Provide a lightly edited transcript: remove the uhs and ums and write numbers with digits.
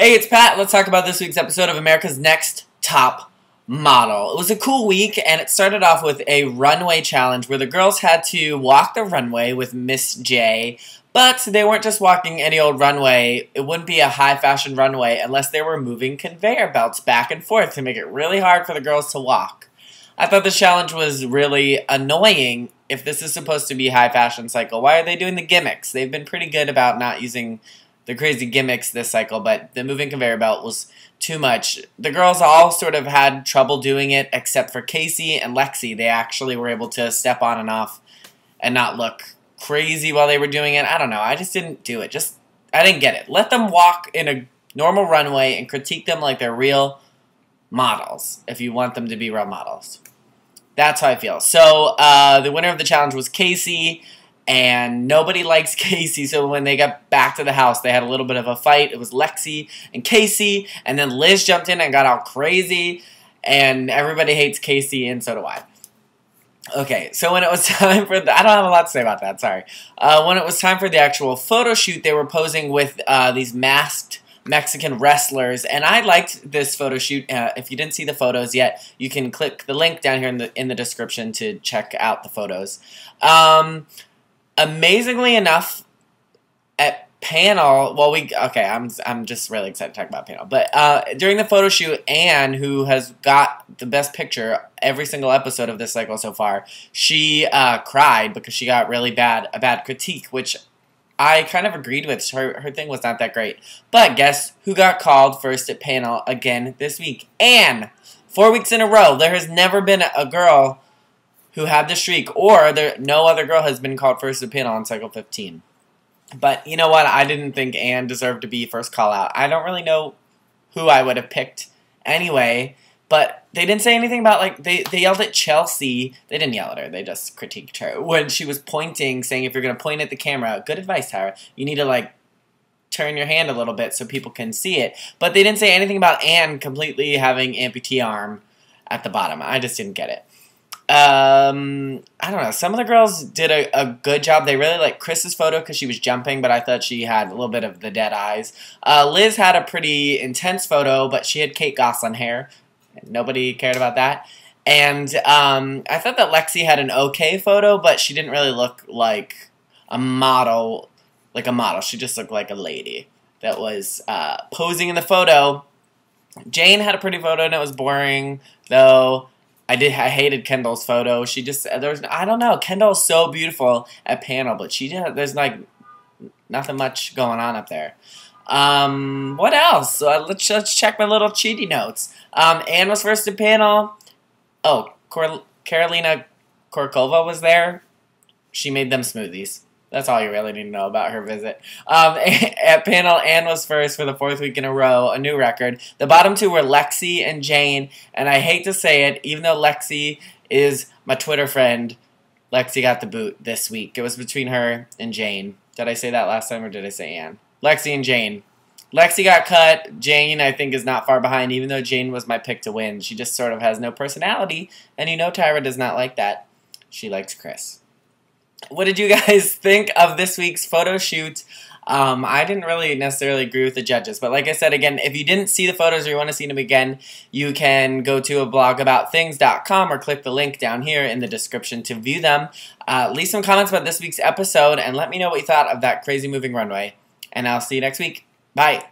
Hey, it's Pat. Let's talk about this week's episode of America's Next Top Model. It was a cool week, and it started off with a runway challenge where the girls had to walk the runway with Miss J, but they weren't just walking any old runway. It wouldn't be a high-fashion runway unless they were moving conveyor belts back and forth to make it really hard for the girls to walk. I thought the challenge was really annoying. If this is supposed to be a high-fashion cycle, why are they doing the gimmicks? They've been pretty good about not using the crazy gimmicks this cycle, but the moving conveyor belt was too much. The girls all sort of had trouble doing it, except for Casey and Lexi. They actually were able to step on and off and not look crazy while they were doing it. I don't know. I just didn't do it. I didn't get it. Let them walk in a normal runway and critique them like they're real models, if you want them to be real models. That's how I feel. So, the winner of the challenge was Casey. And nobody likes Casey, so when they got back to the house, they had a little bit of a fight. It was Lexi and Casey, and then Liz jumped in and got all crazy, and everybody hates Casey, and so do I. Okay, so when it was time for I don't have a lot to say about that, sorry. When it was time for the actual photo shoot, they were posing with these masked Mexican wrestlers, and I liked this photo shoot. If you didn't see the photos yet, you can click the link down here in the description to check out the photos. Amazingly enough, at panel, I'm just really excited to talk about panel. But during the photo shoot, Anne, who has got the best picture every single episode of this cycle so far, she cried because she got a bad critique, which I kind of agreed with. Her thing was not that great. But guess who got called first at panel again this week? Anne! 4 weeks in a row. There has never been a girl who had the streak, or no other girl has been called first to panel on Cycle 15. But you know what? I didn't think Anne deserved to be first call out. I don't really know who I would have picked anyway, but they didn't say anything about, like, they yelled at Chelsea. They didn't yell at her. They just critiqued her when she was pointing, saying if you're going to point at the camera, good advice, Tara, you need to, like, turn your hand a little bit so people can see it. But they didn't say anything about Anne completely having amputee arm at the bottom. I just didn't get it. I don't know. Some of the girls did a good job. They really liked Chris's photo because she was jumping, but I thought she had a little bit of the dead eyes. Liz had a pretty intense photo, but she had Kate Gosselin hair. Nobody cared about that. And I thought that Lexi had an okay photo, but she didn't really look like a model. She just looked like a lady that was posing in the photo. Jane had a pretty photo, and it was boring, though. I hated Kendall's photo. She just, I don't know. Kendall's so beautiful at panel, but there's like nothing much going on up there. What else? Let's check my little cheaty notes. Anne was first at panel. Oh, Karolina Kurkova was there. She made them smoothies. That's all you really need to know about her visit. At panel, Anne was first for the 4th week in a row, a new record. The bottom two were Lexi and Jane, and I hate to say it, even though Lexi is my Twitter friend, Lexi got the boot this week. It was between her and Jane. Did I say that last time, or did I say Anne? Lexi and Jane. Lexi got cut. Jane, I think, is not far behind, even though Jane was my pick to win. She just sort of has no personality, and you know Tyra does not like that. She likes Chris. What did you guys think of this week's photo shoot? I didn't really necessarily agree with the judges, but like I said, again, if you didn't see the photos or you want to see them again, you can go to blogabouttthings.com or click the link down here in the description to view them. Leave some comments about this week's episode and let me know what you thought of that crazy moving runway, and I'll see you next week. Bye!